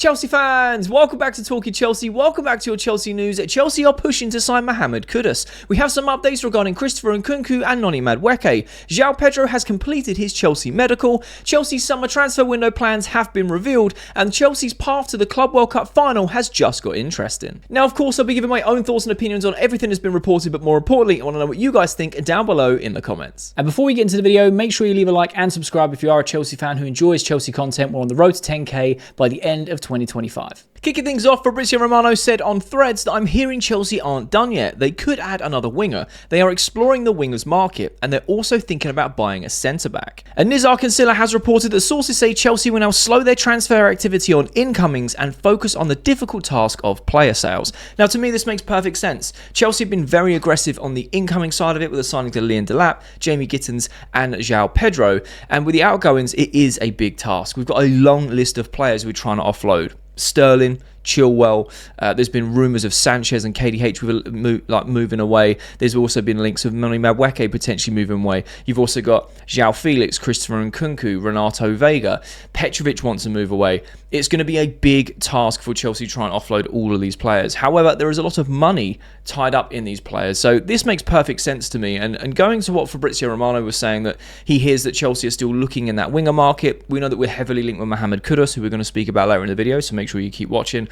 Chelsea fans, welcome back to Talking Chelsea. Welcome back to your Chelsea news. Chelsea are pushing to sign Mohammed Kudus. We have some updates regarding Christopher Nkunku and Noni Madueke. Joao Pedro has completed his Chelsea medical. Chelsea's summer transfer window plans have been revealed, and Chelsea's path to the Club World Cup final has just got interesting. Now, of course, I'll be giving my own thoughts and opinions on everything that's been reported, but more importantly, I want to know what you guys think down below in the comments. And before we get into the video, make sure you leave a like and subscribe if you are a Chelsea fan who enjoys Chelsea content. We're on the road to 10k by the end of 2025. Kicking things off, Fabrizio Romano said on Threads that I'm hearing Chelsea aren't done yet. They could add another winger. They are exploring the wingers market, and they're also thinking about buying a centre-back. And Nizar Kinsella has reported that sources say Chelsea will now slow their transfer activity on incomings and focus on the difficult task of player sales. Now, to me, this makes perfect sense. Chelsea have been very aggressive on the incoming side of it with the signing to Liam Delap, Jamie Gittins, and Joao Pedro. And with the outgoings, it is a big task. We've got a long list of players we're trying to offload. Sterling, Chilwell, there's been rumours of Sanchez and KDH moving away. There's also been links of Noni Madueke potentially moving away. You've also got João Felix, Christopher Nkunku, Renato Vega. Petrovic wants to move away. It's going to be a big task for Chelsea to try and offload all of these players. However, there is a lot of money tied up in these players, so this makes perfect sense to me. And going to what Fabrizio Romano was saying, that he hears that Chelsea are still looking in that winger market. We know that we're heavily linked with Mohammed Kudus, who we're going to speak about later in the video, so make sure you keep watching.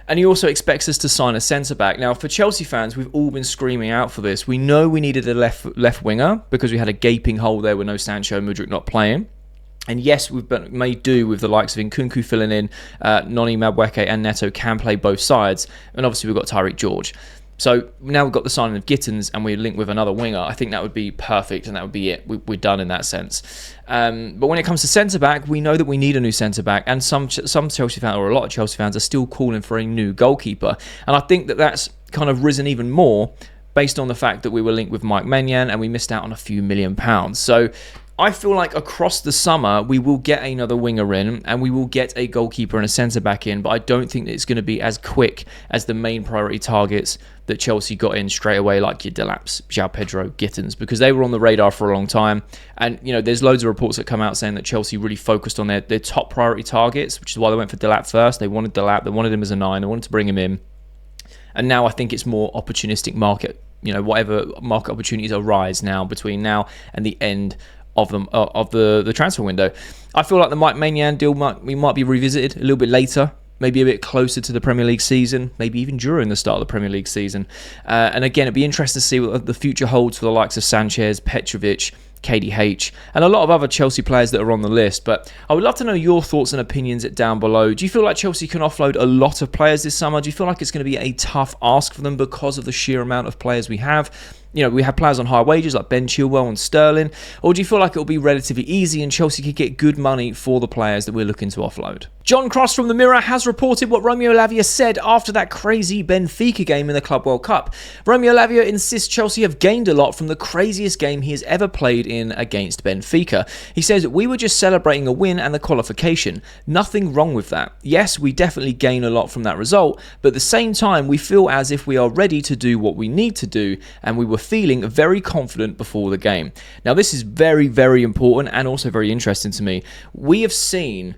And he also expects us to sign a centre-back. Now, for Chelsea fans, we've all been screaming out for this. We know we needed a left winger because we had a gaping hole there with no Sancho, Mudryk not playing. And yes, we've made do with the likes of Nkunku filling in. Noni Madueke and Neto can play both sides. And obviously, we've got Tyreek George. So now we've got the signing of Gittins and we're linked with another winger. I think that would be perfect and that would be it. We're done in that sense. But when it comes to centre-back, we know that we need a new centre-back, and some Chelsea fans, or a lot of Chelsea fans, are still calling for a new goalkeeper. And I think that that's kind of risen even more based on the fact that we were linked with Mike Maignan and we missed out on a few £1 million. So I feel like across the summer, we will get another winger in and we will get a goalkeeper and a centre-back in, but I don't think that it's going to be as quick as the main priority targets that Chelsea got in straight away, like your Delaps, Joao Pedro, Gittins, because they were on the radar for a long time. And, you know, there's loads of reports that come out saying that Chelsea really focused on their top priority targets, which is why they went for Delap first. They wanted Delap, they wanted him as a 9, they wanted to bring him in. And now I think it's more opportunistic market, you know, whatever market opportunities arise now between now and the end of the transfer window. I feel like the Mike Maignan deal might be revisited a little bit later, maybe a bit closer to the Premier League season, maybe even during the start of the Premier League season. And again, it'd be interesting to see what the future holds for the likes of Sanchez, Petrovic, KDH, and a lot of other Chelsea players that are on the list. But I would love to know your thoughts and opinions down below. Do you feel like Chelsea can offload a lot of players this summer? Do you feel like it's going to be a tough ask for them because of the sheer amount of players we have? You know, we have players on high wages like Ben Chilwell and Sterling. Or do you feel like it'll be relatively easy and Chelsea could get good money for the players that we're looking to offload? John Cross from the Mirror has reported what Romeo Lavia said after that crazy Benfica game in the Club World Cup. Romeo Lavia insists Chelsea have gained a lot from the craziest game he has ever played in against Benfica. He says, "We were just celebrating a win and the qualification. Nothing wrong with that. Yes, we definitely gain a lot from that result, but at the same time, we feel as if we are ready to do what we need to do, and we were feeling very confident before the game." Now, this is very, very important and also very interesting to me. We have seen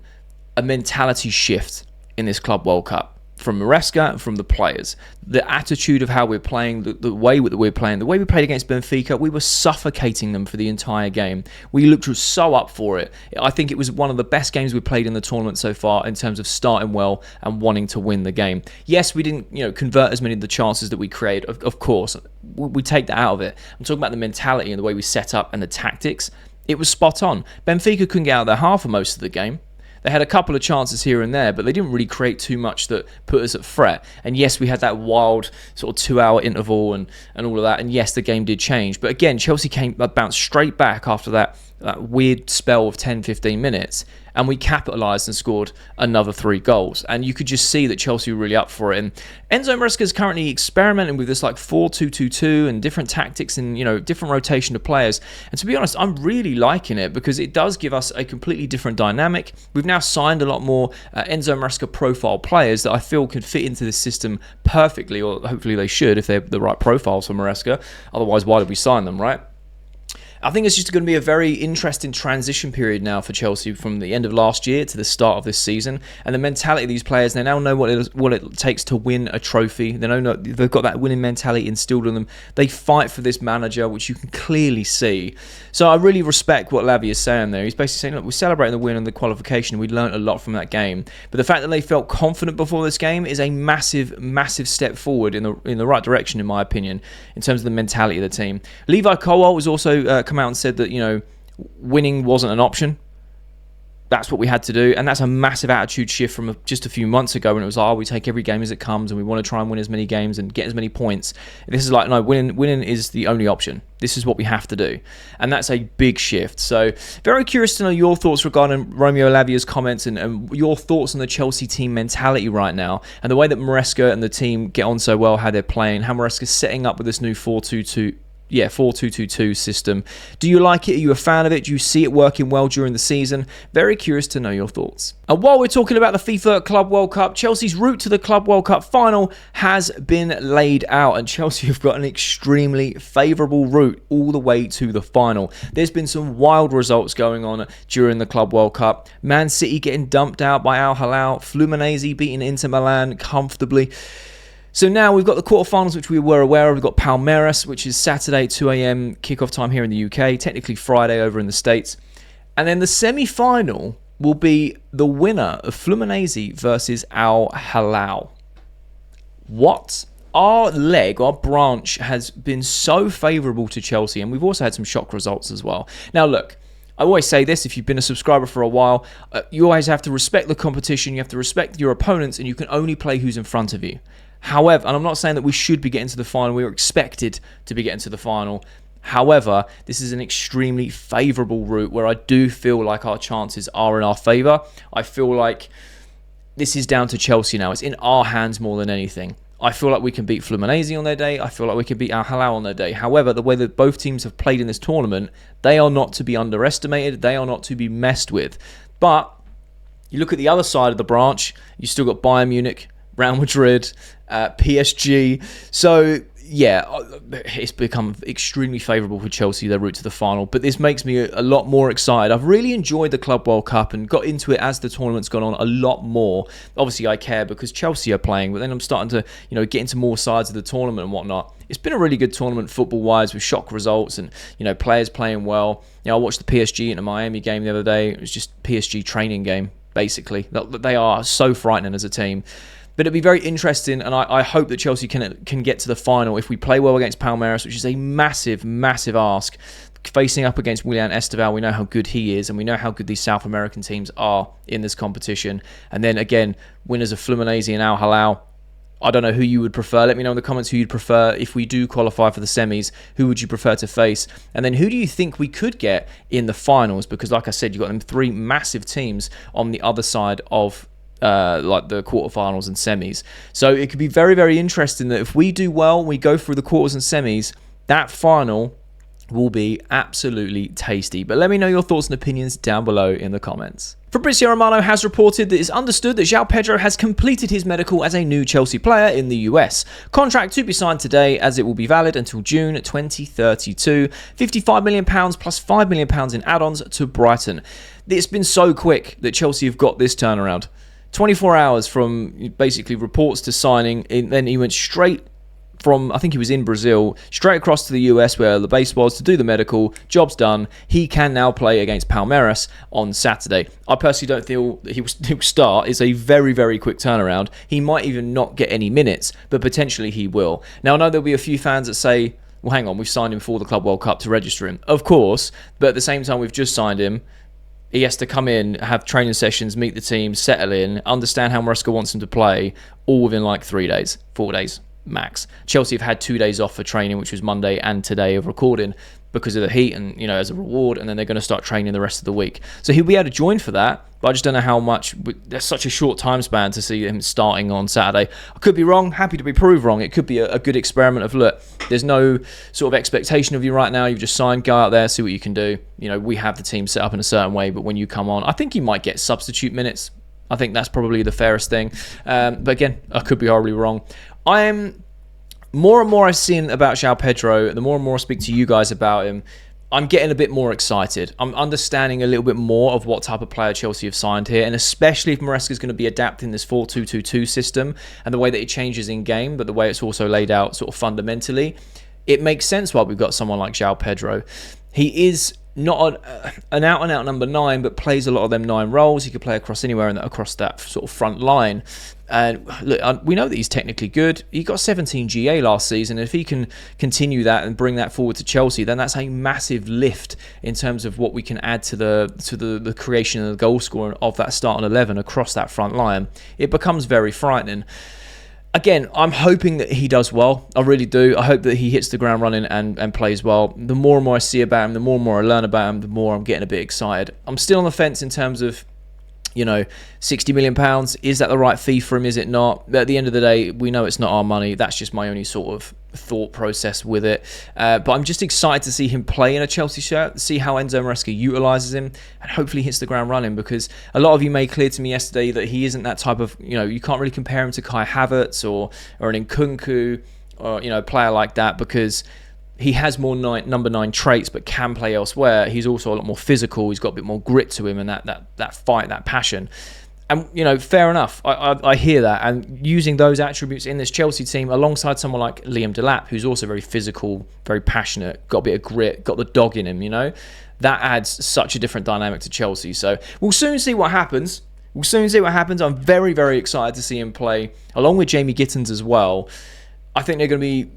a mentality shift in this Club World Cup from Maresca and from the players. The attitude of how we're playing, the way that we're playing, the way we played against Benfica, we were suffocating them for the entire game. We looked so up for it. I think it was one of the best games we played in the tournament so far in terms of starting well and wanting to win the game. Yes, we didn't, convert as many of the chances that we created. Of course, we take that out of it. I'm talking about the mentality and the way we set up and the tactics. It was spot on. Benfica couldn't get out of their half for most of the game. They had a couple of chances here and there, but they didn't really create too much that put us at threat. And yes, we had that wild sort of 2-hour interval and all of that. And yes, the game did change. But again, Chelsea bounced straight back after that weird spell of 10-15 minutes, and we capitalised and scored another 3 goals. And you could just see that Chelsea were really up for it. And Enzo Maresca is currently experimenting with this like 4-2-2-2 and different tactics and different rotation of players. And to be honest, I'm really liking it because it does give us a completely different dynamic. We've now signed a lot more Enzo Maresca profile players that I feel could fit into this system perfectly, or hopefully they should if they're the right profiles for Maresca. Otherwise, why did we sign them, right? I think it's just going to be a very interesting transition period now for Chelsea from the end of last year to the start of this season. And the mentality of these players, they now know what it takes to win a trophy. They know they've got that winning mentality instilled in them. They fight for this manager, which you can clearly see. So I really respect what Lavia is saying there. He's basically saying, look, we're celebrating the win and the qualification. We learned a lot from that game. But the fact that they felt confident before this game is a massive, massive step forward in the right direction, in my opinion, in terms of the mentality of the team. Levi Colwill was also come out and said that, winning wasn't an option. That's what we had to do, and that's a massive attitude shift from just a few months ago when it was like, we take every game as it comes and we want to try and win as many games and get as many points. This is like, no, winning is the only option. This is what we have to do, and that's a big shift. So very curious to know your thoughts regarding Romeo Lavia's comments and your thoughts on the Chelsea team mentality right now and the way that Maresca and the team get on so well, how they're playing, how Maresca's setting up with this new 4-2-2 system. Do you like it? Are you a fan of it? Do you see it working well during the season? Very curious to know your thoughts. And while we're talking about the FIFA Club World Cup, Chelsea's route to the Club World Cup final has been laid out, and Chelsea have got an extremely favourable route all the way to the final. There's been some wild results going on during the Club World Cup. Man City getting dumped out by Al Hilal, Fluminense beating Inter Milan comfortably. So now we've got the quarterfinals, which we were aware of. We've got Palmeiras, which is Saturday, 2 a.m. kickoff time here in the UK. Technically Friday over in the States. And then the semi-final will be the winner of Fluminense versus Al Hilal. What? Our branch has been so favourable to Chelsea, and we've also had some shock results as well. Now look, I always say this, if you've been a subscriber for a while, you always have to respect the competition, you have to respect your opponents, and you can only play who's in front of you. However, and I'm not saying that we should be getting to the final, we are expected to be getting to the final. However, this is an extremely favourable route where I do feel like our chances are in our favour. I feel like this is down to Chelsea now. It's in our hands more than anything. I feel like we can beat Fluminense on their day. I feel like we can beat Al Hilal on their day. However, the way that both teams have played in this tournament, they are not to be underestimated. They are not to be messed with. But you look at the other side of the branch, you still got Bayern Munich, Real Madrid, PSG. So, yeah, it's become extremely favourable for Chelsea, their route to the final. But this makes me a lot more excited. I've really enjoyed the Club World Cup and got into it as the tournament's gone on a lot more. Obviously, I care because Chelsea are playing, but then I'm starting to, get into more sides of the tournament and whatnot. It's been a really good tournament football-wise with shock results and, players playing well. I watched the PSG and the Miami game the other day. It was just PSG training game, basically. They are so frightening as a team. But it'd be very interesting, and I hope that Chelsea can get to the final if we play well against Palmeiras, which is a massive, massive ask. Facing up against Willian Esteval, we know how good he is, and we know how good these South American teams are in this competition. And then, again, winners of Fluminense and Al Hilal. I don't know who you would prefer. Let me know in the comments who you'd prefer. If we do qualify for the semis, who would you prefer to face? And then who do you think we could get in the finals? Because, like I said, you've got them three massive teams on the other side of like the quarterfinals and semis. So it could be very, very interesting that if we do well, we go through the quarters and semis, that final will be absolutely tasty. But let me know your thoughts and opinions down below in the comments. Fabrizio Romano has reported that it's understood that Joao Pedro has completed his medical as a new Chelsea player in the US. Contract to be signed today as it will be valid until June 2032. £55 million plus £5 million in add-ons to Brighton. It's been so quick that Chelsea have got this turnaround. 24 hours from basically reports to signing, and then he went straight from, I think he was in Brazil, straight across to the US where the base was to do the medical. Job's done. He can now play against Palmeiras on Saturday. I personally don't feel that he will start. It's a very, very quick turnaround. He might even not get any minutes, but potentially he will. Now, I know there'll be a few fans that say, well, hang on, we've signed him for the Club World Cup to register him. Of course, but at the same time, we've just signed him. He has to come in, have training sessions, meet the team, settle in, understand how Maresca wants him to play, all within like 3 days, 4 days max. Chelsea have had 2 days off for training, which was Monday and today of recording because of the heat and, as a reward, and then they're going to start training the rest of the week. So he'll be able to join for that, but I just don't know how much. There's such a short time span to see him starting on Saturday. I could be wrong, happy to be proved wrong. It could be a good experiment of, look, there's no sort of expectation of you right now. You've just signed, go out there, see what you can do. We have the team set up in a certain way, but when you come on, I think you might get substitute minutes. I think that's probably the fairest thing. But again, I could be horribly wrong. I am more and more I've seen about Joao Pedro, the more and more I speak to you guys about him, I'm getting a bit more excited. I'm understanding a little bit more of what type of player Chelsea have signed here, and especially if Maresca's going to be adapting this 4-2-2-2 system and the way that it changes in game, but the way it's also laid out sort of fundamentally, it makes sense why we've got someone like Joao Pedro. He is not an out-and-out number 9, but plays a lot of them 9 roles. He could play across anywhere and across that sort of front line. And look, we know that he's technically good. He got 17 GA last season. If he can continue that and bring that forward to Chelsea, then that's a massive lift in terms of what we can add to the creation and the goal scoring of that starting 11 across that front line. It becomes very frightening. Again, I'm hoping that he does well. I really do. I hope that he hits the ground running and plays well. The more and more I see about him, the more and more I learn about him, the more I'm getting a bit excited. I'm still on the fence in terms of, £60 million. Is that the right fee for him? Is it not? At the end of the day, we know it's not our money. That's just my only sort of thought process with it. But I'm just excited to see him play in a Chelsea shirt, see how Enzo Maresca utilises him, and hopefully hits the ground running, because a lot of you made clear to me yesterday that he isn't that type of, you can't really compare him to Kai Havertz or an Nkunku or, a player like that, because he has more number 9 traits, but can play elsewhere. He's also a lot more physical. He's got a bit more grit to him, and that fight, that passion. And, fair enough. I hear that. And using those attributes in this Chelsea team alongside someone like Liam Delap, who's also very physical, very passionate, got a bit of grit, got the dog in him, that adds such a different dynamic to Chelsea. So we'll soon see what happens. I'm very, very excited to see him play, along with Jamie Gittins as well. I think they're going to be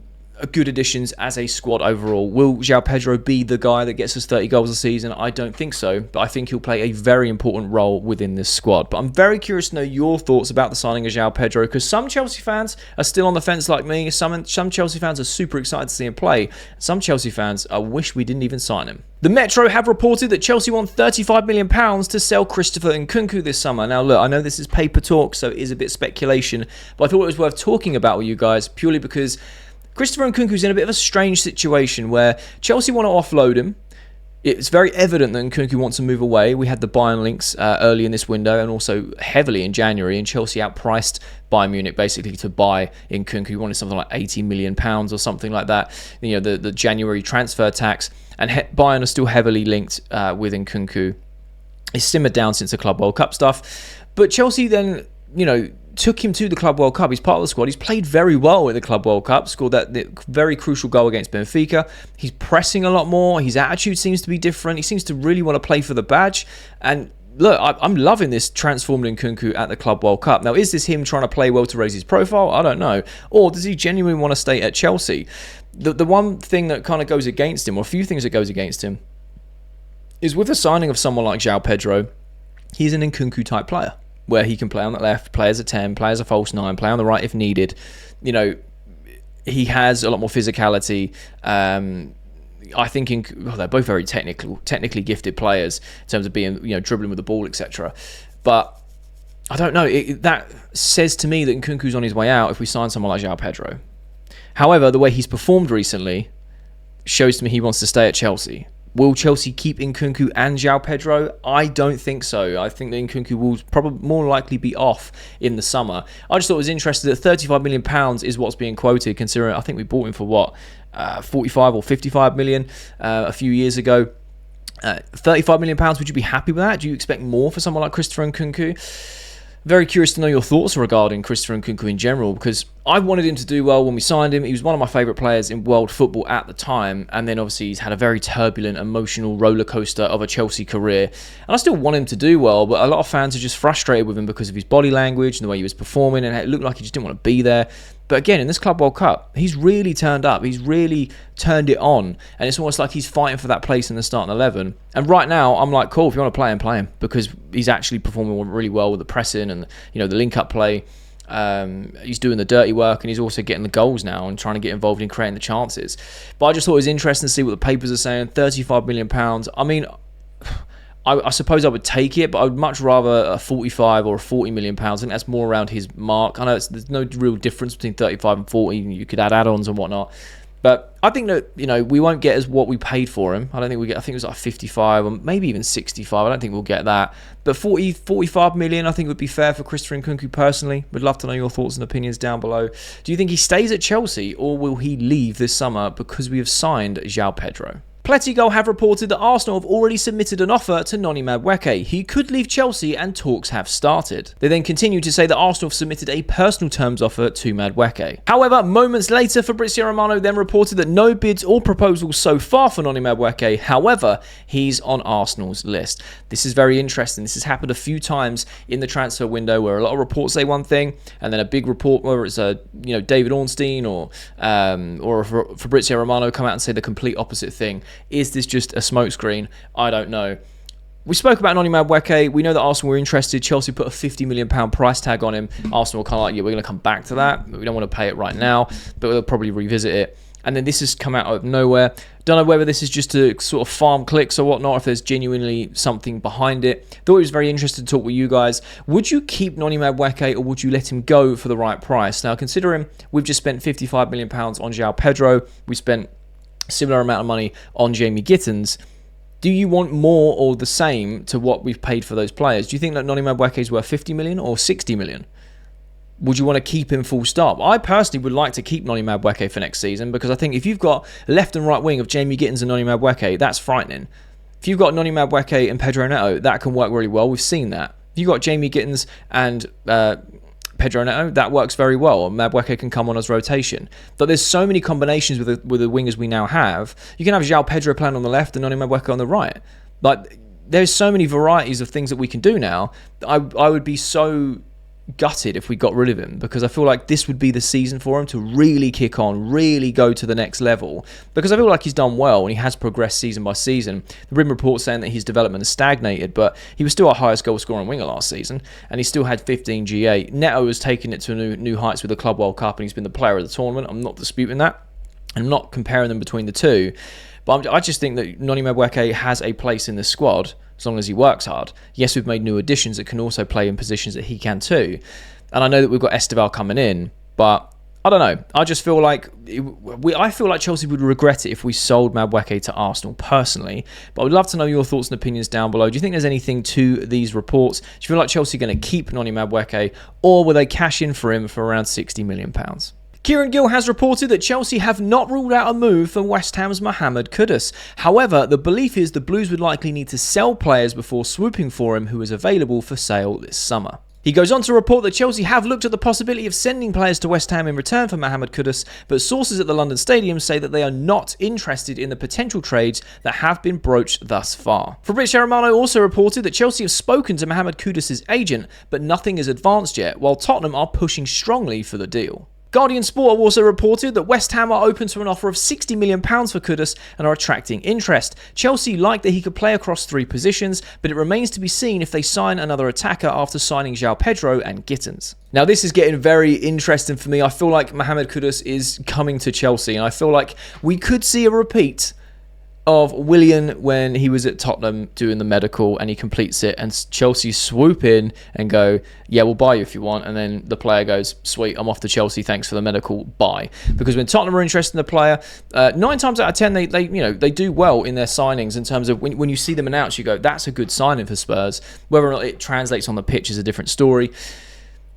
good additions as a squad overall. Will Joao Pedro be the guy that gets us 30 goals a season? I don't think so, but I think he'll play a very important role within this squad. But I'm very curious to know your thoughts about the signing of Joao Pedro, because some Chelsea fans are still on the fence like me. Some Chelsea fans are super excited to see him play. Some Chelsea fans, I wish we didn't even sign him. The Metro have reported that Chelsea want £35 million to sell Christopher Nkunku this summer. Now, look, I know this is paper talk, so it is a bit speculation, but I thought it was worth talking about with you guys, purely because Christopher Nkunku's in a bit of a strange situation where Chelsea want to offload him. It's very evident that Nkunku wants to move away. We had the Bayern links early in this window, and also heavily in January, and Chelsea outpriced Bayern Munich basically to buy Nkunku. He wanted something like £80 million or something like that. The January transfer tax, and Bayern are still heavily linked with Nkunku. It's simmered down since the Club World Cup stuff. But Chelsea then, took him to the Club World Cup. He's part of the squad. He's played very well in the Club World Cup, scored that very crucial goal against Benfica. He's pressing a lot more. His attitude seems to be different. He seems to really want to play for the badge. And look, I'm loving this transformed Nkunku at the Club World Cup. Now, is this him trying to play well to raise his profile? I don't know. Or does he genuinely want to stay at Chelsea? The one thing that kind of goes against him, or a few things that goes against him, is with the signing of someone like Joao Pedro, he's an Nkunku type player, where he can play on the left, play as a 10, play as a false 9, play on the right if needed. He has a lot more physicality. I think they're both very technically gifted players in terms of being, dribbling with the ball, etc. But I don't know. That says to me that Nkunku's on his way out if we sign someone like Joao Pedro. However, the way he's performed recently shows to me he wants to stay at Chelsea. Will Chelsea keep Nkunku and Joao Pedro? I don't think so. I think that Nkunku will probably more likely be off in the summer. I just thought it was interesting that £35 million is what's being quoted, considering I think we bought him for 45 or 55 million a few years ago. £35 million, would you be happy with that? Do you expect more for someone like Christopher Nkunku? Very curious to know your thoughts regarding Christopher Nkunku in general, because I wanted him to do well when we signed him. He was one of my favourite players in world football at the time, and then obviously he's had a very turbulent, emotional rollercoaster of a Chelsea career. And I still want him to do well, but a lot of fans are just frustrated with him because of his body language and the way he was performing, and it looked like he just didn't want to be there. But again, in this Club World Cup, he's really turned up. He's really turned it on. And it's almost like he's fighting for that place in the starting 11. And right now, I'm like, cool, if you want to play him, because he's actually performing really well with the pressing and, the link-up play. He's doing the dirty work, and he's also getting the goals now and trying to get involved in creating the chances. But I just thought it was interesting to see what the papers are saying. £35 million. I mean, I suppose I would take it, but I would much rather a 45 or a 40 million pounds. I think that's more around his mark. I know there's no real difference between 35 and 40. You could add add-ons and whatnot. But I think that, we won't get as what we paid for him. I don't think we get, I think it was like 55 or maybe even 65. I don't think we'll get that. But 45 million, I think would be fair for Christopher Nkunku personally. Would love to know your thoughts and opinions down below. Do you think he stays at Chelsea, or will he leave this summer because we have signed Joao Pedro? Pletigol have reported that Arsenal have already submitted an offer to Noni Madueke. He could leave Chelsea and talks have started. They then continue to say that Arsenal have submitted a personal terms offer to Madueke. However, moments later, Fabrizio Romano then reported that no bids or proposals so far for Noni Madueke. However, he's on Arsenal's list. This is very interesting. This has happened a few times in the transfer window where a lot of reports say one thing and then a big report, whether it's David Ornstein or Fabrizio Romano, come out and say the complete opposite thing. Is this just a smokescreen? I don't know. We spoke about Noni Madueke. We know that Arsenal were interested. Chelsea put a £50 million price tag on him. Arsenal were kind of like, yeah, we're going to come back to that. We don't want to pay it right now, but we'll probably revisit it. And then this has come out of nowhere. Don't know whether this is just to sort of farm clicks or whatnot, if there's genuinely something behind it. Thought it was very interesting to talk with you guys. Would you keep Noni Madueke or would you let him go for the right price? Now, considering we've just spent £55 million on Joao Pedro, we spent a similar amount of money on Jamie Gittins. Do you want more or the same to what we've paid for those players? Do you think that Noni Madueke is worth 50 million or 60 million? Would you want to keep him full stop? I personally would like to keep Noni Madueke for next season because I think if you've got left and right wing of Jamie Gittins and Noni Madueke, that's frightening. If you've got Noni Madueke and Pedro Neto, that can work really well. We've seen that. If you've got Jamie Gittins and Pedro Neto, that works very well. Madueke can come on as rotation. But there's so many combinations with the wingers we now have. You can have Joao Pedro playing on the left and Noni Madueke on the right. Like, there's so many varieties of things that we can do now. I would be so gutted if we got rid of him because I feel like this would be the season for him to really kick on, really go to the next level, because I feel like he's done well and he has progressed season by season. The Rim report saying that his development has stagnated, but he was still our highest goal scoring winger last season and he still had 15 GA. Neto has taken it to new heights with the Club World Cup and he's been the player of the tournament. I'm not disputing that. I'm not comparing them between the two, but I just think that Noni Madueke has a place in the squad as long as he works hard. Yes, we've made new additions that can also play in positions that he can too. And I know that we've got Esteval coming in, but I don't know. I just feel like I feel like Chelsea would regret it if we sold Madueke to Arsenal personally. But I would love to know your thoughts and opinions down below. Do you think there's anything to these reports? Do you feel like Chelsea are going to keep Noni Madueke, or will they cash in for him for around £60 million? Kieran Gill has reported that Chelsea have not ruled out a move for West Ham's Mohammed Kudus. However, the belief is the Blues would likely need to sell players before swooping for him, who is available for sale this summer. He goes on to report that Chelsea have looked at the possibility of sending players to West Ham in return for Mohammed Kudus, but sources at the London Stadium say that they are not interested in the potential trades that have been broached thus far. Fabrizio Romano also reported that Chelsea have spoken to Mohammed Kudus' agent, but nothing is advanced yet, while Tottenham are pushing strongly for the deal. Guardian Sport have also reported that West Ham are open to an offer of £60 million for Kudus and are attracting interest. Chelsea like that he could play across three positions, but it remains to be seen if they sign another attacker after signing Joao Pedro and Gittins. Now, this is getting very interesting for me. I feel like Mohammed Kudus is coming to Chelsea, and I feel like we could see a repeat of Willian when he was at Tottenham doing the medical and he completes it and Chelsea swoop in and go, yeah, we'll buy you if you want, and then the player goes, sweet, I'm off to Chelsea, thanks for the medical, bye. Because when Tottenham are interested in the player, 9 times out of 10 they do well in their signings in terms of when you see them announced, you go, that's a good signing for Spurs. Whether or not it translates on the pitch is a different story.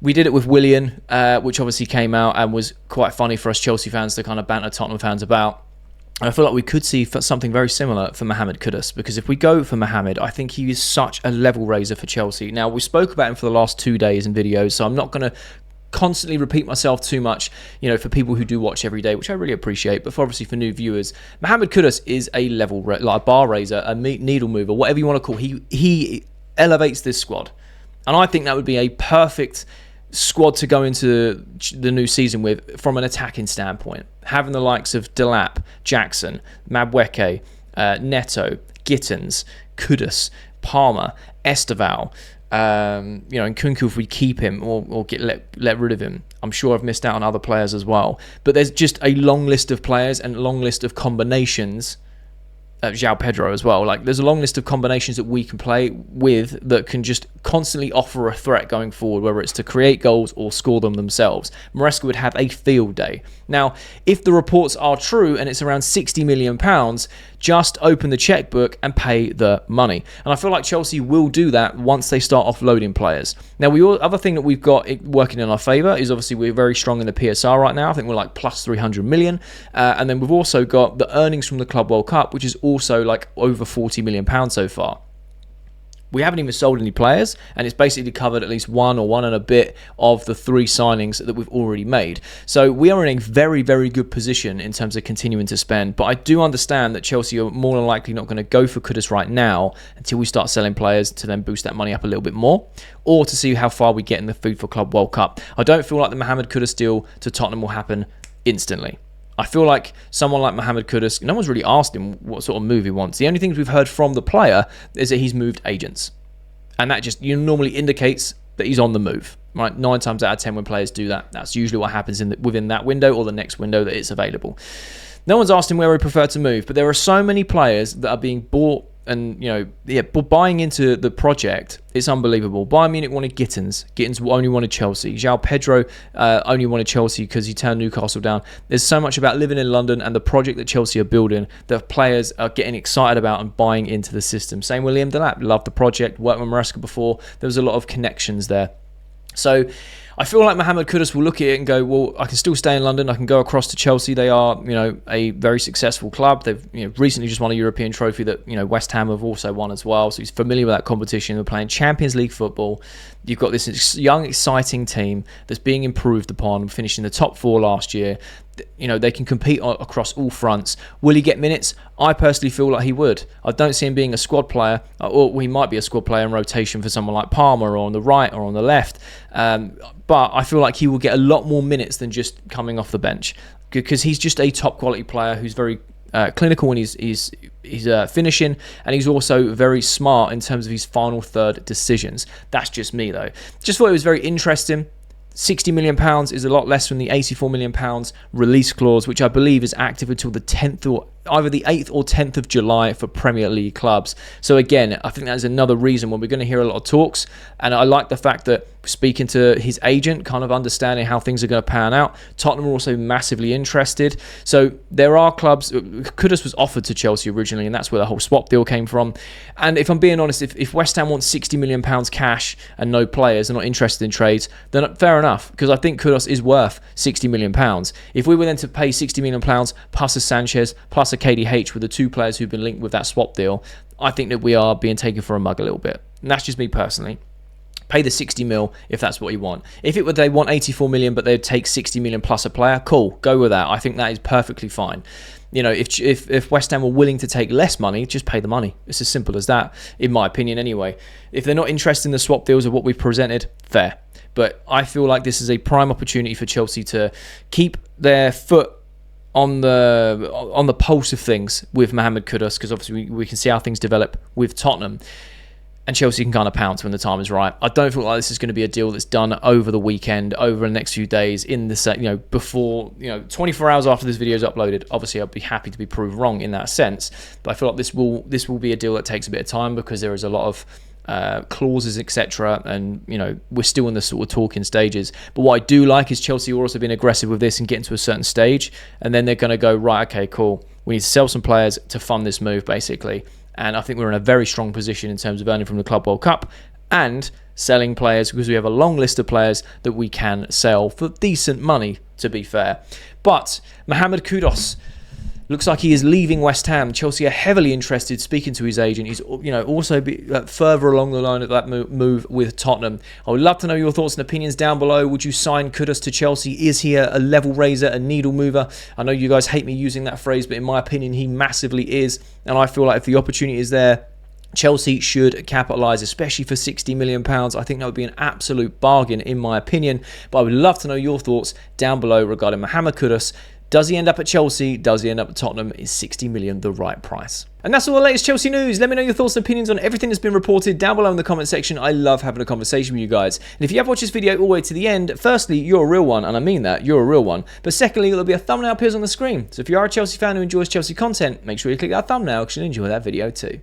We did it with Willian, which obviously came out and was quite funny for us Chelsea fans to kind of banter Tottenham fans about. And I feel like we could see something very similar for Mohammed Kudus, because if we go for Mohammed, I think he is such a level raiser for Chelsea. Now, we spoke about him for the last 2 days in videos, so I'm not going to constantly repeat myself too much, for people who do watch every day, which I really appreciate, but obviously for new viewers, Mohammed Kudus is a level, like a bar raiser, a needle mover, whatever you want to call it. He elevates this squad. And I think that would be a perfect squad to go into the new season with from an attacking standpoint. Having the likes of Delap, Jackson, Madueke, Neto, Gittins, Kudus, Palmer, Esteval, Nkunku if we keep him or let rid of him. I'm sure I've missed out on other players as well. But there's just a long list of players and a long list of combinations. Joao Pedro as well. Like, there's a long list of combinations that we can play with that can just constantly offer a threat going forward, whether it's to create goals or score them themselves. Maresca would have a field day. Now, if the reports are true and it's around £60 million, Just open the checkbook and pay the money. And I feel like Chelsea will do that once they start offloading players. Now, other thing that we've got working in our favour is obviously we're very strong in the PSR right now. I think we're like plus 300 million. And then we've also got the earnings from the Club World Cup, which is also like over 40 million pounds so far. We haven't even sold any players, and it's basically covered at least one and a bit of the 3 signings that we've already made. So we are in a very, very good position in terms of continuing to spend. But I do understand that Chelsea are more than likely not going to go for Kudus right now until we start selling players to then boost that money up a little bit more, or to see how far we get in the Food for Club World Cup. I don't feel like the Mohammed Kudus deal to Tottenham will happen instantly. I feel like someone like Mohammed Kudus, no one's really asked him what sort of move he wants. The only things we've heard from the player is that he's moved agents. And that just normally indicates that he's on the move. Right? 9 times out of 10 when players do that, that's usually what happens within that window or the next window that it's available. No one's asked him where he preferred to move, but there are so many players that are being bought and, buying into the project. It's unbelievable. Bayern Munich wanted Gittins. Gittins only wanted Chelsea. Joao Pedro only wanted Chelsea because he turned Newcastle down. There's so much about living in London and the project that Chelsea are building that players are getting excited about and buying into the system. Same with Liam Delap. Loved the project. Worked with Maresca before. There was a lot of connections there. So I feel like Mohammed Kudus will look at it and go, well, I can still stay in London. I can go across to Chelsea. They are, a very successful club. They've, recently just won a European trophy that, West Ham have also won as well. So he's familiar with that competition. They're playing Champions League football. You've got this young, exciting team that's being improved upon, finishing the top 4 last year. They can compete across all fronts. Will he get minutes? I personally feel like he would. I don't see him being a squad player, or he might be a squad player in rotation for someone like Palmer or on the right or on the left. But I feel like he will get a lot more minutes than just coming off the bench, because he's just a top quality player who's very clinical in his finishing, and he's also very smart in terms of his final third decisions. That's just me though. Just thought it was very interesting. £60 million is a lot less than the £84 million release clause, which I believe is active until the 10th or either the 8th or 10th of July for Premier League clubs. So again, I think that is another reason when we're going to hear a lot of talks. And I like the fact that speaking to his agent, kind of understanding how things are going to pan out. Tottenham are also massively interested. So there are clubs. Kudus was offered to Chelsea originally, and that's where the whole swap deal came from. And if I'm being honest, if West Ham wants £60 million cash and no players, they're not interested in trades, then fair enough, because I think Kudus is worth £60 million. If we were then to pay £60 million plus a Sanchez, plus a KDH with the 2 players who've been linked with that swap deal, I think that we are being taken for a mug a little bit. And that's just me personally. Pay the 60 mil if that's what you want. If it were they want 84 million but they'd take 60 million plus a player, cool, go with that. I think that is perfectly fine. If West Ham were willing to take less money, just pay the money. It's as simple as that, in my opinion anyway. If they're not interested in the swap deals of what we've presented, fair. But I feel like this is a prime opportunity for Chelsea to keep their foot on the pulse of things with Mohammed Kudus, because obviously we can see how things develop with Tottenham. And Chelsea can kind of pounce when the time is right. I don't feel like this is going to be a deal that's done over the weekend, over the next few days, in the before 24 hours after this video is uploaded. Obviously, I'd be happy to be proved wrong in that sense, but I feel like this will be a deal that takes a bit of time, because there is a lot of clauses, etc. And we're still in the sort of talking stages. But what I do like is Chelsea are also being aggressive with this and getting to a certain stage, and then they're going to go, right, okay, cool, we need to sell some players to fund this move, basically. And I think we're in a very strong position in terms of earning from the Club World Cup and selling players, because we have a long list of players that we can sell for decent money, to be fair. But Mohammed Kudus looks like he is leaving West Ham. Chelsea are heavily interested, speaking to his agent. He's also further along the line of that move with Tottenham. I would love to know your thoughts and opinions down below. Would you sign Kudus to Chelsea? Is he a level raiser, a needle mover? I know you guys hate me using that phrase, but in my opinion, he massively is. And I feel like if the opportunity is there, Chelsea should capitalise, especially for £60 million. I think that would be an absolute bargain, in my opinion. But I would love to know your thoughts down below regarding Mohammed Kudus. Does he end up at Chelsea? Does he end up at Tottenham? Is 60 million the right price? And that's all the latest Chelsea news. Let me know your thoughts and opinions on everything that's been reported down below in the comment section. I love having a conversation with you guys. And if you have watched this video all the way to the end, firstly, you're a real one, and I mean that, you're a real one. But secondly, there'll be a thumbnail appears on the screen. So if you are a Chelsea fan who enjoys Chelsea content, make sure you click that thumbnail, because you'll enjoy that video too.